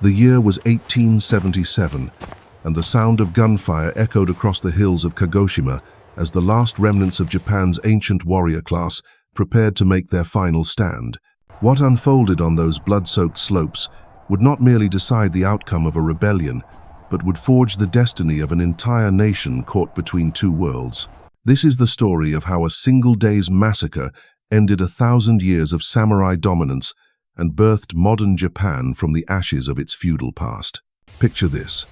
The year was 1877, and the sound of gunfire echoed across the hills of Kagoshima as the last remnants of Japan's ancient warrior class prepared to make their final stand. What unfolded on those blood-soaked slopes would not merely decide the outcome of a rebellion, but would forge the destiny of an entire nation caught between two worlds. This is the story of how a single day's massacre ended 1,000 years of samurai dominance and birthed modern Japan from the ashes of its feudal past. Picture this: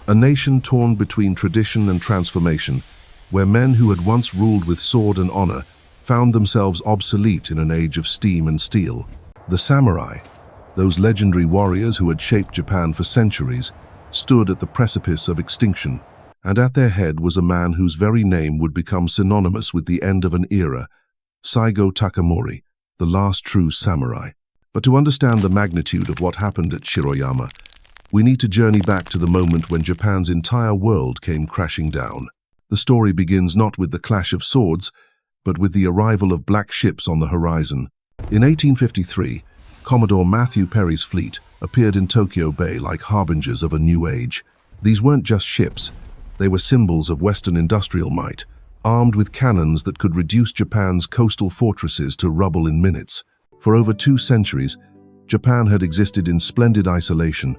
a nation torn between tradition and transformation, where men who had once ruled with sword and honor found themselves obsolete in an age of steam and steel. The samurai, those legendary warriors who had shaped Japan for centuries, stood at the precipice of extinction, and at their head was a man whose very name would become synonymous with the end of an era, Saigō Takamori, the last true samurai. But to understand the magnitude of what happened at Shiroyama, we need to journey back to the moment when Japan's entire world came crashing down. The story begins not with the clash of swords, but with the arrival of black ships on the horizon. In 1853, Commodore Matthew Perry's fleet appeared in Tokyo Bay like harbingers of a new age. These weren't just ships, they were symbols of Western industrial might, armed with cannons that could reduce Japan's coastal fortresses to rubble in minutes. For over 2 centuries, Japan had existed in splendid isolation,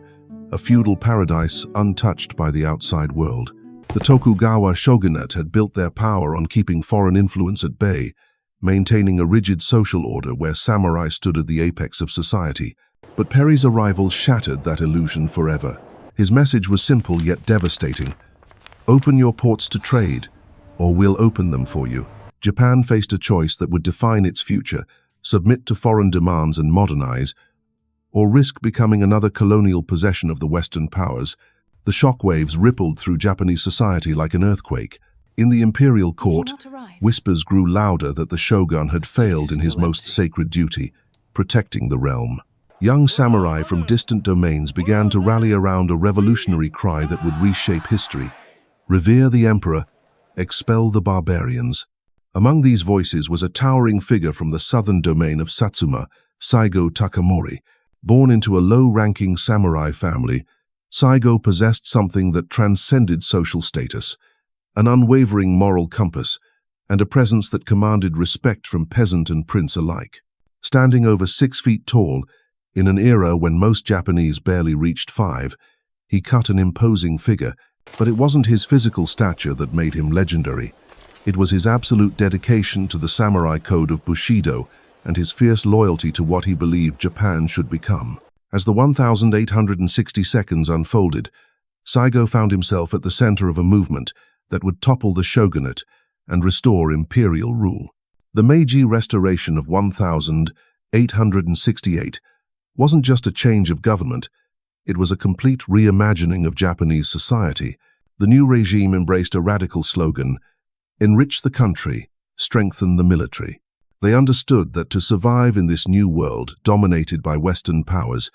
a feudal paradise untouched by the outside world. The Tokugawa shogunate had built their power on keeping foreign influence at bay, maintaining a rigid social order where samurai stood at the apex of society. But Perry's arrival shattered that illusion forever. His message was simple yet devastating: open your ports to trade, or we'll open them for you. Japan faced a choice that would define its future: submit to foreign demands and modernize, or risk becoming another colonial possession of the Western powers. The shockwaves rippled through Japanese society like an earthquake. In the imperial court, whispers grew louder that the shogun had failed in his most sacred duty, protecting the realm. Young samurai from distant domains began to rally around a revolutionary cry that would reshape history: revere the emperor, expel the barbarians. Among these voices was a towering figure from the southern domain of Satsuma, Saigō Takamori. Born into a low-ranking samurai family, Saigō possessed something that transcended social status: an unwavering moral compass, and a presence that commanded respect from peasant and prince alike. Standing over 6 feet tall, in an era when most Japanese barely reached 5, he cut an imposing figure. But it wasn't his physical stature that made him legendary. It was his absolute dedication to the samurai code of Bushido and his fierce loyalty to what he believed Japan should become. As the 1,860 seconds unfolded, Saigō found himself at the center of a movement that would topple the shogunate and restore imperial rule. The Meiji Restoration of 1868 wasn't just a change of government, it was a complete reimagining of Japanese society. The new regime embraced a radical slogan: enrich the country, strengthen the military. They understood that to survive in this new world dominated by Western powers,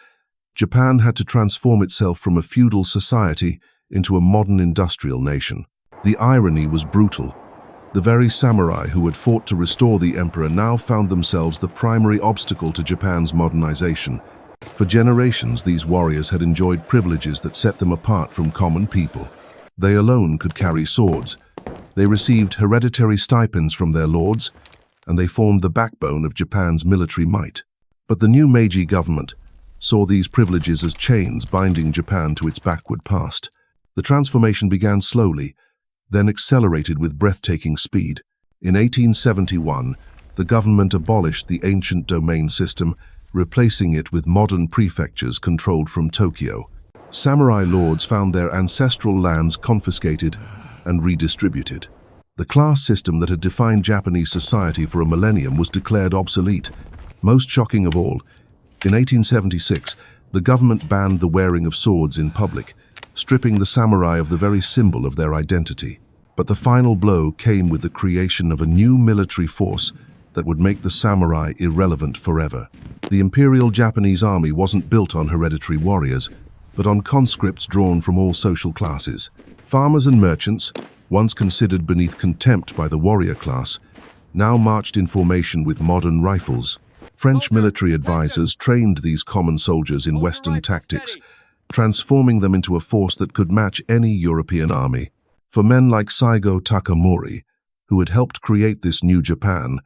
Japan had to transform itself from a feudal society into a modern industrial nation. The irony was brutal. The very samurai who had fought to restore the emperor now found themselves the primary obstacle to Japan's modernization. For generations, these warriors had enjoyed privileges that set them apart from common people. They alone could carry swords. They received hereditary stipends from their lords, and they formed the backbone of Japan's military might. But the new Meiji government saw these privileges as chains binding Japan to its backward past. The transformation began slowly, then accelerated with breathtaking speed. In 1871, the government abolished the ancient domain system, replacing it with modern prefectures controlled from Tokyo. Samurai lords found their ancestral lands confiscated and redistributed. The class system that had defined Japanese society for a millennium was declared obsolete. Most shocking of all, in 1876, the government banned the wearing of swords in public, stripping the samurai of the very symbol of their identity. But the final blow came with the creation of a new military force that would make the samurai irrelevant forever. The Imperial Japanese Army wasn't built on hereditary warriors, but on conscripts drawn from all social classes. Farmers and merchants, once considered beneath contempt by the warrior class, now marched in formation with modern rifles. French military advisors trained these common soldiers in Western tactics, transforming them into a force that could match any European army. For men like Saigō Takamori, who had helped create this new Japan,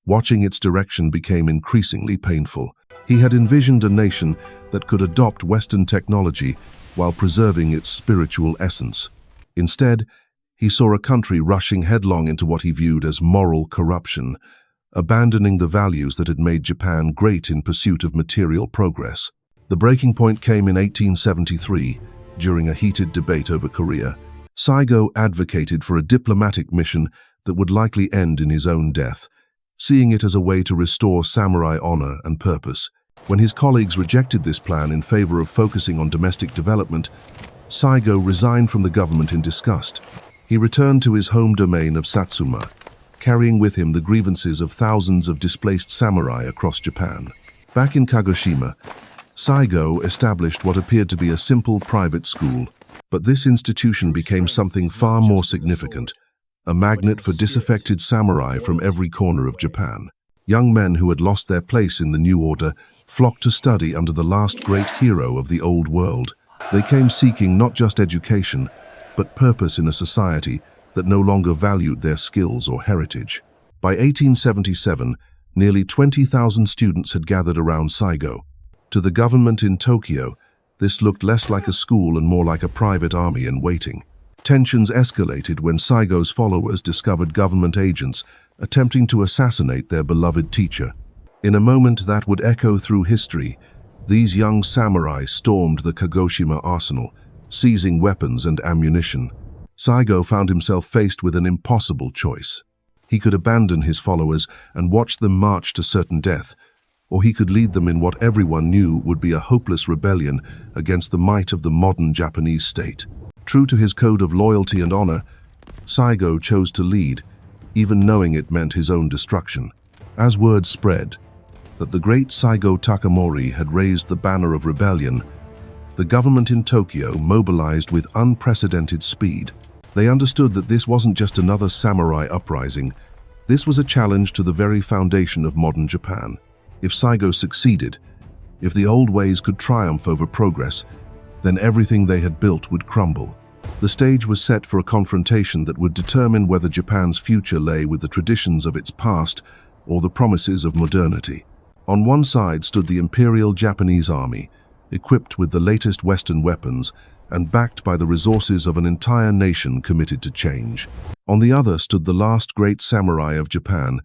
watching its direction became increasingly painful. He had envisioned a nation that could adopt Western technology while preserving its spiritual essence. Instead, he saw a country rushing headlong into what he viewed as moral corruption, abandoning the values that had made Japan great in pursuit of material progress. The breaking point came in 1873, during a heated debate over Korea. Saigō advocated for a diplomatic mission that would likely end in his own death, seeing it as a way to restore samurai honor and purpose. When his colleagues rejected this plan in favor of focusing on domestic development, Saigō resigned from the government in disgust. He returned to his home domain of Satsuma, carrying with him the grievances of thousands of displaced samurai across Japan. Back in Kagoshima, Saigō established what appeared to be a simple private school, but this institution became something far more significant, a magnet for disaffected samurai from every corner of Japan. Young men who had lost their place in the new order flocked to study under the last great hero of the old world. They came seeking not just education, but purpose in a society that no longer valued their skills or heritage. By 1877, nearly 20,000 students had gathered around Saigō. To the government in Tokyo, this looked less like a school and more like a private army in waiting. Tensions escalated when Saigō's followers discovered government agents attempting to assassinate their beloved teacher. In a moment that would echo through history, these young samurai stormed the Kagoshima arsenal, seizing weapons and ammunition. Saigō found himself faced with an impossible choice. He could abandon his followers and watch them march to certain death, or he could lead them in what everyone knew would be a hopeless rebellion against the might of the modern Japanese state. True to his code of loyalty and honor, Saigō chose to lead, even knowing it meant his own destruction. As word spread that the great Saigō Takamori had raised the banner of rebellion, the government in Tokyo mobilized with unprecedented speed. They understood that this wasn't just another samurai uprising. This was a challenge to the very foundation of modern Japan. If Saigō succeeded, if the old ways could triumph over progress, then everything they had built would crumble. The stage was set for a confrontation that would determine whether Japan's future lay with the traditions of its past or the promises of modernity. On one side stood the Imperial Japanese Army, equipped with the latest Western weapons and backed by the resources of an entire nation committed to change. On the other stood the last great samurai of Japan,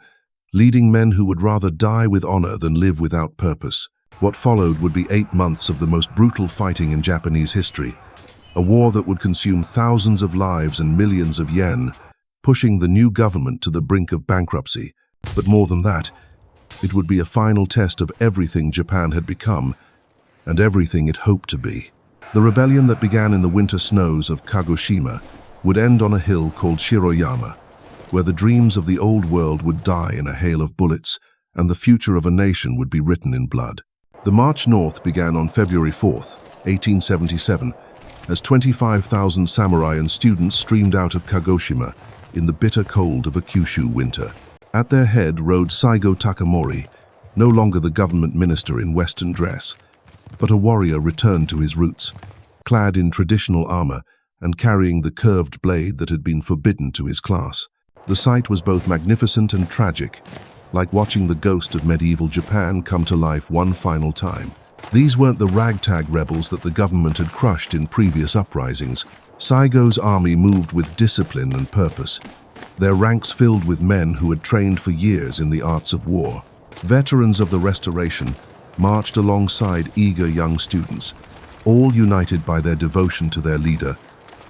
leading men who would rather die with honor than live without purpose. What followed would be 8 months of the most brutal fighting in Japanese history, a war that would consume thousands of lives and millions of yen, pushing the new government to the brink of bankruptcy. But more than that, it would be a final test of everything Japan had become and everything it hoped to be. The rebellion that began in the winter snows of Kagoshima would end on a hill called Shiroyama, where the dreams of the old world would die in a hail of bullets and the future of a nation would be written in blood. The march north began on February 4th, 1877, as 25,000 samurai and students streamed out of Kagoshima in the bitter cold of a Kyushu winter. At their head rode Saigō Takamori, no longer the government minister in Western dress, but a warrior returned to his roots, clad in traditional armor and carrying the curved blade that had been forbidden to his class. The sight was both magnificent and tragic, like watching the ghost of medieval Japan come to life one final time. These weren't the ragtag rebels that the government had crushed in previous uprisings. Saigō's army moved with discipline and purpose, their ranks filled with men who had trained for years in the arts of war. Veterans of the Restoration marched alongside eager young students, all united by their devotion to their leader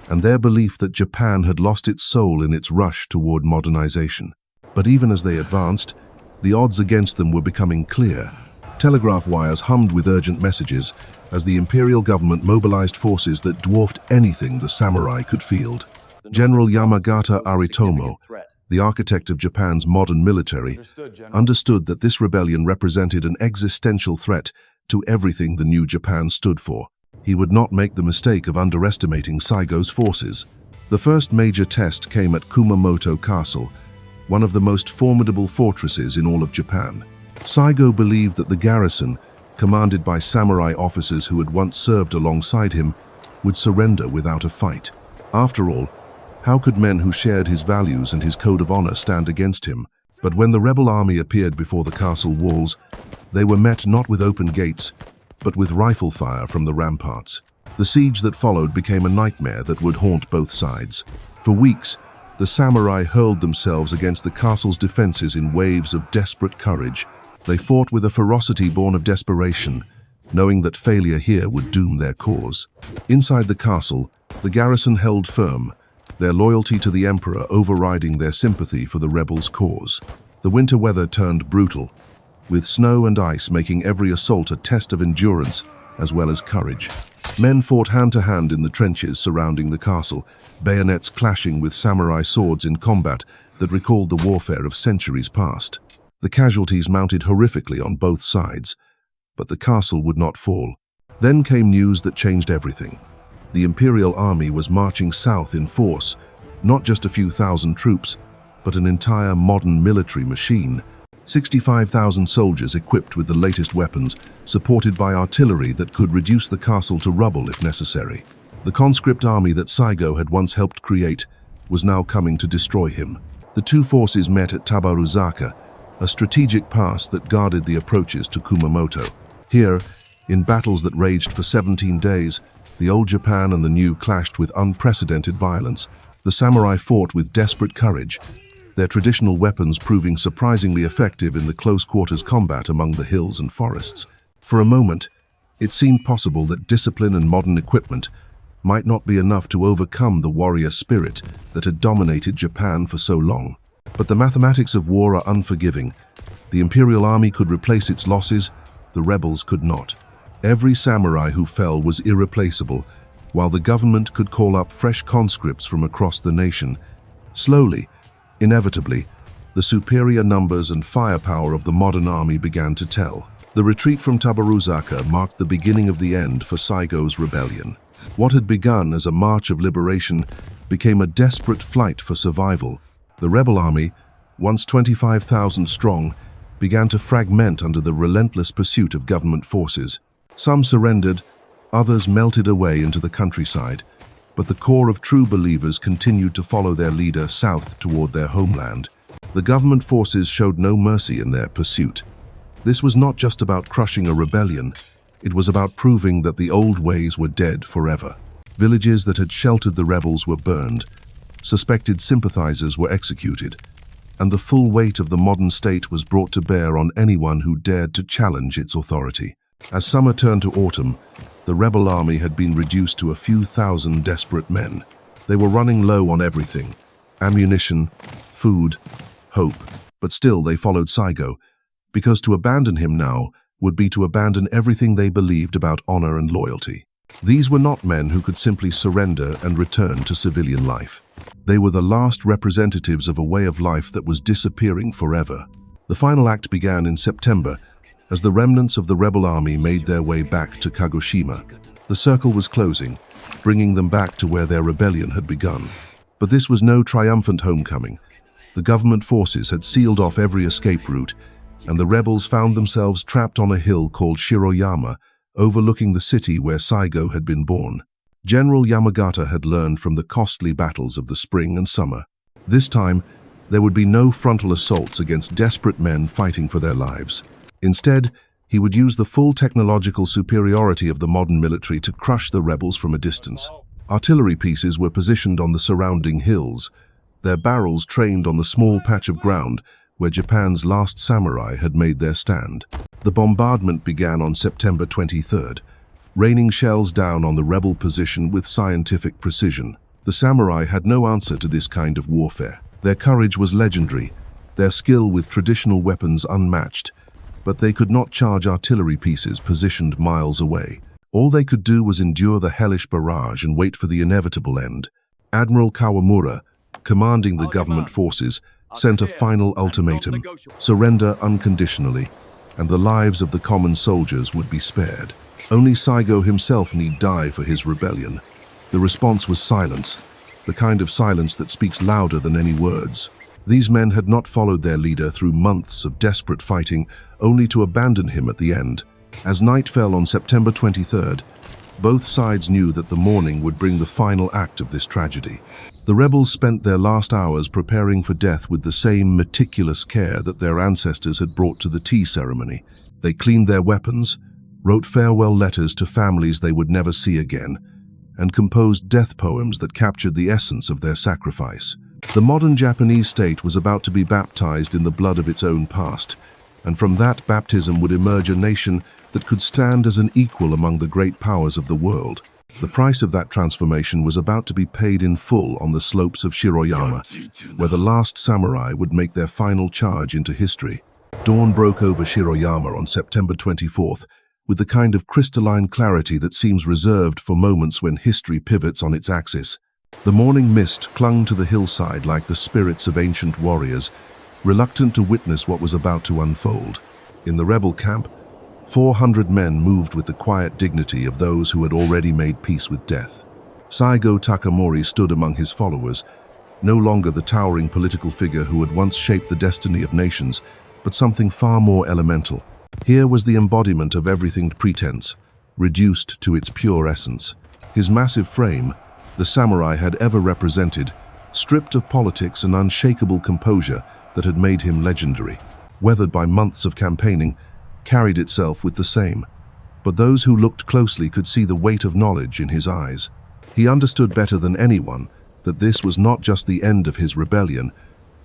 and their belief that Japan had lost its soul in its rush toward modernization. But even as they advanced, the odds against them were becoming clear. Telegraph wires hummed with urgent messages as the imperial government mobilized forces that dwarfed anything the samurai could field. General Yamagata Aritomo, the architect of Japan's modern military, understood that this rebellion represented an existential threat to everything the new Japan stood for. He would not make the mistake of underestimating Saigō's forces. The first major test came at Kumamoto Castle, one of the most formidable fortresses in all of Japan. Saigō believed that the garrison, commanded by samurai officers who had once served alongside him, would surrender without a fight. After all, how could men who shared his values and his code of honor stand against him? But when the rebel army appeared before the castle walls, they were met not with open gates, but with rifle fire from the ramparts. The siege that followed became a nightmare that would haunt both sides. For weeks, the samurai hurled themselves against the castle's defenses in waves of desperate courage. They fought with a ferocity born of desperation, knowing that failure here would doom their cause. Inside the castle, the garrison held firm, their loyalty to the emperor overriding their sympathy for the rebels' cause. The winter weather turned brutal, with snow and ice making every assault a test of endurance as well as courage. Men fought hand-to-hand in the trenches surrounding the castle, bayonets clashing with samurai swords in combat that recalled the warfare of centuries past. The casualties mounted horrifically on both sides, but the castle would not fall. Then came news that changed everything. The imperial army was marching south in force, not just a few thousand troops, but an entire modern military machine. 65,000 soldiers equipped with the latest weapons, supported by artillery that could reduce the castle to rubble if necessary. The conscript army that Saigō had once helped create was now coming to destroy him. The two forces met at Tabaruzaka, a strategic pass that guarded the approaches to Kumamoto. Here, in battles that raged for 17 days, the old Japan and the new clashed with unprecedented violence. The samurai fought with desperate courage, their traditional weapons proving surprisingly effective in the close-quarters combat among the hills and forests. For a moment, it seemed possible that discipline and modern equipment might not be enough to overcome the warrior spirit that had dominated Japan for so long. But the mathematics of war are unforgiving. The imperial army could replace its losses, the rebels could not. Every samurai who fell was irreplaceable, while the government could call up fresh conscripts from across the nation. Slowly, inevitably, the superior numbers and firepower of the modern army began to tell. The retreat from Tabaruzaka marked the beginning of the end for Saigō's rebellion. What had begun as a march of liberation became a desperate flight for survival. The rebel army, once 25,000 strong, began to fragment under the relentless pursuit of government forces. Some surrendered, others melted away into the countryside, but the core of true believers continued to follow their leader south toward their homeland. The government forces showed no mercy in their pursuit. This was not just about crushing a rebellion, it was about proving that the old ways were dead forever. Villages that had sheltered the rebels were burned, suspected sympathizers were executed, and the full weight of the modern state was brought to bear on anyone who dared to challenge its authority. As summer turned to autumn, the rebel army had been reduced to a few thousand desperate men. They were running low on everything: ammunition, food, hope. But still they followed Saigō, because to abandon him now would be to abandon everything they believed about honor and loyalty. These were not men who could simply surrender and return to civilian life. They were the last representatives of a way of life that was disappearing forever. The final act began in September, as the remnants of the rebel army made their way back to Kagoshima. The circle was closing, bringing them back to where their rebellion had begun. But this was no triumphant homecoming. The government forces had sealed off every escape route, and the rebels found themselves trapped on a hill called Shiroyama, overlooking the city where Saigō had been born. General Yamagata had learned from the costly battles of the spring and summer. This time, there would be no frontal assaults against desperate men fighting for their lives. Instead, he would use the full technological superiority of the modern military to crush the rebels from a distance. Artillery pieces were positioned on the surrounding hills, their barrels trained on the small patch of ground where Japan's last samurai had made their stand. The bombardment began on September 23rd, raining shells down on the rebel position with scientific precision. The samurai had no answer to this kind of warfare. Their courage was legendary, their skill with traditional weapons unmatched, but they could not charge artillery pieces positioned miles away. All they could do was endure the hellish barrage and wait for the inevitable end. Admiral Kawamura, commanding the government forces, sent a final ultimatum: surrender unconditionally, and the lives of the common soldiers would be spared. Only Saigō himself need die for his rebellion. The response was silence, the kind of silence that speaks louder than any words. These men had not followed their leader through months of desperate fighting, only to abandon him at the end. As night fell on September 23rd, both sides knew that the morning would bring the final act of this tragedy. The rebels spent their last hours preparing for death with the same meticulous care that their ancestors had brought to the tea ceremony. They cleaned their weapons, wrote farewell letters to families they would never see again, and composed death poems that captured the essence of their sacrifice. The modern Japanese state was about to be baptized in the blood of its own past, and from that baptism would emerge a nation that could stand as an equal among the great powers of the world. The price of that transformation was about to be paid in full on the slopes of Shiroyama, where the last samurai would make their final charge into history. Dawn broke over Shiroyama on September 24th, with the kind of crystalline clarity that seems reserved for moments when history pivots on its axis. The morning mist clung to the hillside like the spirits of ancient warriors, reluctant to witness what was about to unfold. In the rebel camp, 400 men moved with the quiet dignity of those who had already made peace with death. Saigō Takamori stood among his followers, no longer the towering political figure who had once shaped the destiny of nations, but something far more elemental. Here was the embodiment of everything pretense, reduced to its pure essence. His massive frame, the samurai had ever represented, stripped of politics and unshakable composure that had made him legendary, weathered by months of campaigning, carried itself with the same. But those who looked closely could see the weight of knowledge in his eyes. He understood better than anyone that this was not just the end of his rebellion,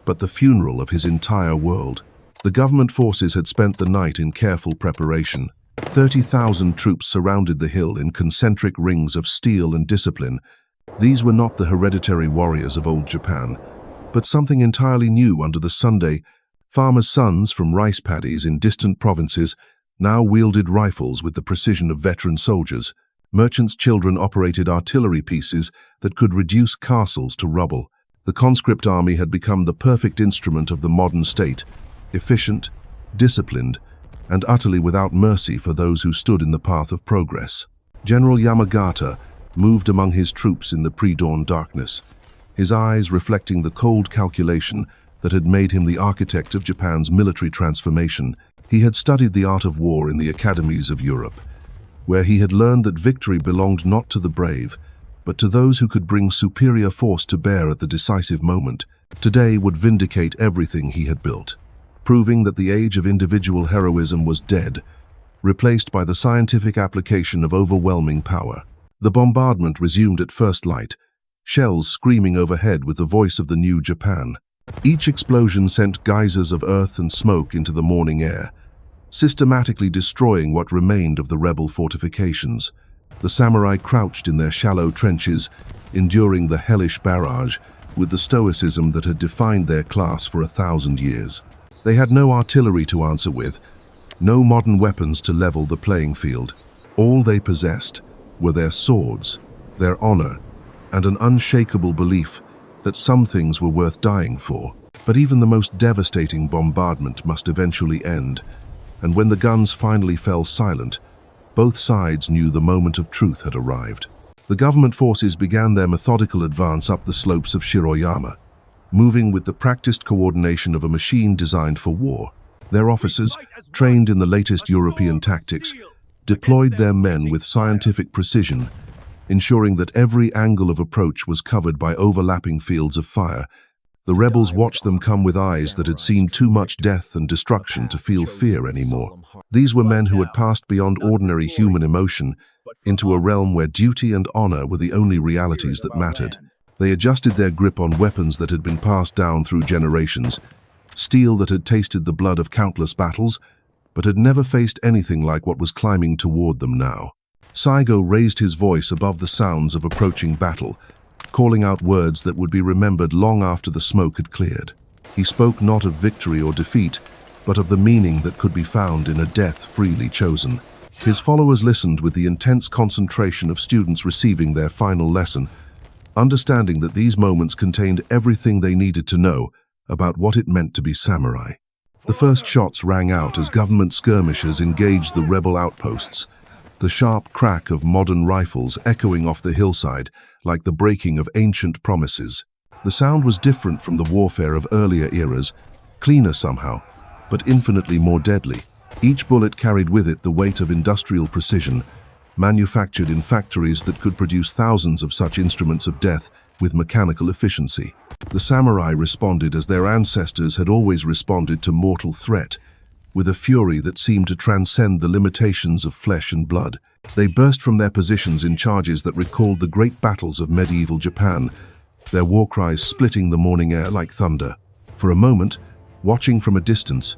but the funeral of his entire world. The government forces had spent the night in careful preparation. 30,000 troops surrounded the hill in concentric rings of steel and discipline. These were not the hereditary warriors of old Japan, but something entirely new under the Sunday. Farmers' sons from rice paddies in distant provinces now wielded rifles with the precision of veteran soldiers. Merchants' children operated artillery pieces that could reduce castles to rubble. The conscript army had become the perfect instrument of the modern state, efficient, disciplined, and utterly without mercy for those who stood in the path of progress. General Yamagata moved among his troops in the pre-dawn darkness, his eyes reflecting the cold calculation that had made him the architect of Japan's military transformation. He had studied the art of war in the academies of Europe, where he had learned that victory belonged not to the brave, but to those who could bring superior force to bear at the decisive moment. Today would vindicate everything he had built, proving that the age of individual heroism was dead, replaced by the scientific application of overwhelming power. The bombardment resumed at first light, shells screaming overhead with the voice of the new Japan. Each explosion sent geysers of earth and smoke into the morning air, systematically destroying what remained of the rebel fortifications. The samurai crouched in their shallow trenches, enduring the hellish barrage with the stoicism that had defined their class for 1,000 years. They had no artillery to answer with, no modern weapons to level the playing field. All they possessed were their swords, their honor, and an unshakable belief that some things were worth dying for. But even the most devastating bombardment must eventually end, and when the guns finally fell silent, both sides knew the moment of truth had arrived. The government forces began their methodical advance up the slopes of Shiroyama, moving with the practiced coordination of a machine designed for war. Their officers, trained in the latest European tactics, deployed their men with scientific precision, ensuring that every angle of approach was covered by overlapping fields of fire. The rebels watched them come with eyes that had seen too much death and destruction to feel fear anymore. These were men who had passed beyond ordinary human emotion into a realm where duty and honor were the only realities that mattered. They adjusted their grip on weapons that had been passed down through generations, steel that had tasted the blood of countless battles, but had never faced anything like what was climbing toward them now. Saigō raised his voice above the sounds of approaching battle, calling out words that would be remembered long after the smoke had cleared. He spoke not of victory or defeat, but of the meaning that could be found in a death freely chosen. His followers listened with the intense concentration of students receiving their final lesson, understanding that these moments contained everything they needed to know about what it meant to be samurai. The first shots rang out as government skirmishers engaged the rebel outposts, the sharp crack of modern rifles echoing off the hillside like the breaking of ancient promises. The sound was different from the warfare of earlier eras, cleaner somehow, but infinitely more deadly. Each bullet carried with it the weight of industrial precision, manufactured in factories that could produce thousands of such instruments of death with mechanical efficiency. The samurai responded as their ancestors had always responded to mortal threat, with a fury that seemed to transcend the limitations of flesh and blood. They burst from their positions in charges that recalled the great battles of medieval Japan, their war cries splitting the morning air like thunder. For a moment, watching from a distance,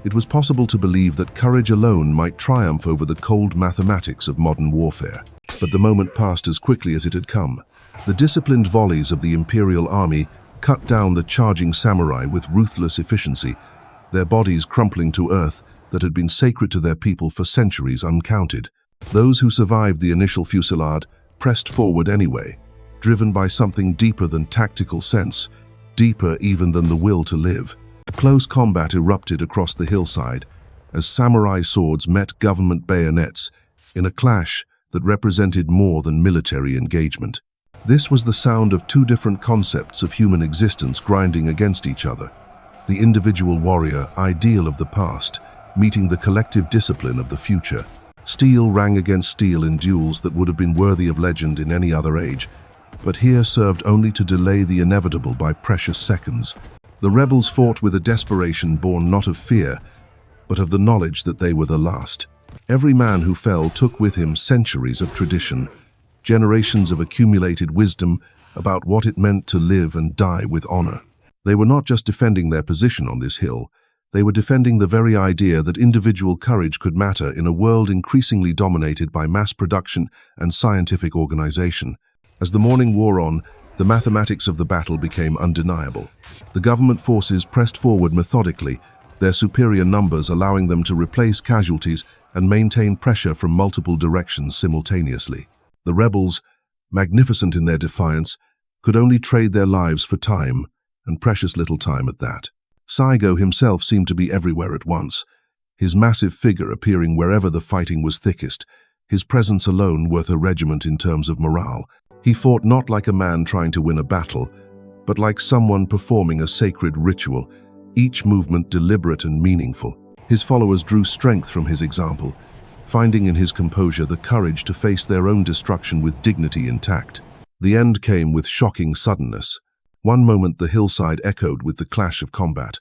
it was possible to believe that courage alone might triumph over the cold mathematics of modern warfare. But the moment passed as quickly as it had come. The disciplined volleys of the imperial army cut down the charging samurai with ruthless efficiency, their bodies crumpling to earth that had been sacred to their people for centuries uncounted. Those who survived the initial fusillade pressed forward anyway, driven by something deeper than tactical sense, deeper even than the will to live. Close combat erupted across the hillside as samurai swords met government bayonets in a clash that represented more than military engagement. This was the sound of two different concepts of human existence grinding against each other. The individual warrior, ideal of the past, meeting the collective discipline of the future. Steel rang against steel in duels that would have been worthy of legend in any other age, but here served only to delay the inevitable by precious seconds. The rebels fought with a desperation born not of fear, but of the knowledge that they were the last. Every man who fell took with him centuries of tradition, generations of accumulated wisdom about what it meant to live and die with honor. They were not just defending their position on this hill, they were defending the very idea that individual courage could matter in a world increasingly dominated by mass production and scientific organization. As the morning wore on, the mathematics of the battle became undeniable. The government forces pressed forward methodically, their superior numbers allowing them to replace casualties and maintain pressure from multiple directions simultaneously. The rebels, magnificent in their defiance, could only trade their lives for time, and precious little time at that. Saigō himself seemed to be everywhere at once, his massive figure appearing wherever the fighting was thickest, his presence alone worth a regiment in terms of morale. He fought not like a man trying to win a battle, but like someone performing a sacred ritual, each movement deliberate and meaningful. His followers drew strength from his example, finding in his composure the courage to face their own destruction with dignity intact. The end came with shocking suddenness. One moment the hillside echoed with the clash of combat.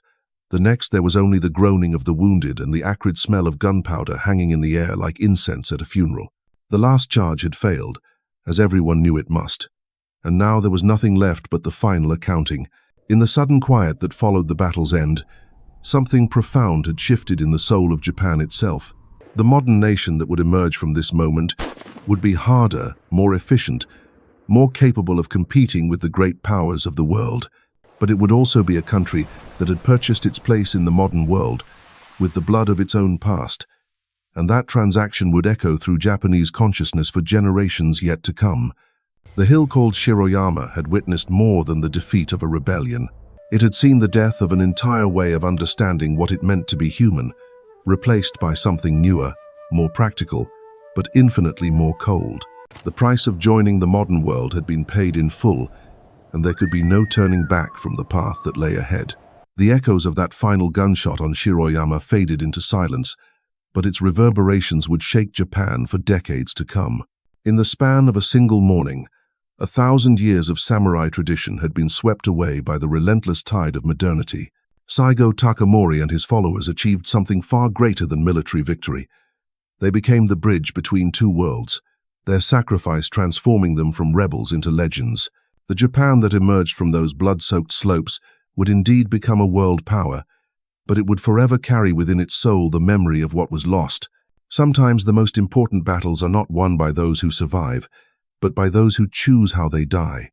The next there was only the groaning of the wounded and the acrid smell of gunpowder hanging in the air like incense at a funeral. The last charge had failed, as everyone knew it must, and now there was nothing left but the final accounting. In the sudden quiet that followed the battle's end, something profound had shifted in the soul of Japan itself. The modern nation that would emerge from this moment would be harder, more efficient, more capable of competing with the great powers of the world. But it would also be a country that had purchased its place in the modern world with the blood of its own past, and that transaction would echo through Japanese consciousness for generations yet to come. The hill called Shiroyama had witnessed more than the defeat of a rebellion. It had seen the death of an entire way of understanding what it meant to be human, replaced by something newer, more practical, but infinitely more cold. The price of joining the modern world had been paid in full, and there could be no turning back from the path that lay ahead. The echoes of that final gunshot on Shiroyama faded into silence, but its reverberations would shake Japan for decades to come. In the span of a single morning, 1,000 years of samurai tradition had been swept away by the relentless tide of modernity. Saigō Takamori and his followers achieved something far greater than military victory. They became the bridge between two worlds, their sacrifice transforming them from rebels into legends. The Japan that emerged from those blood-soaked slopes would indeed become a world power, but it would forever carry within its soul the memory of what was lost. Sometimes the most important battles are not won by those who survive, but by those who choose how they die.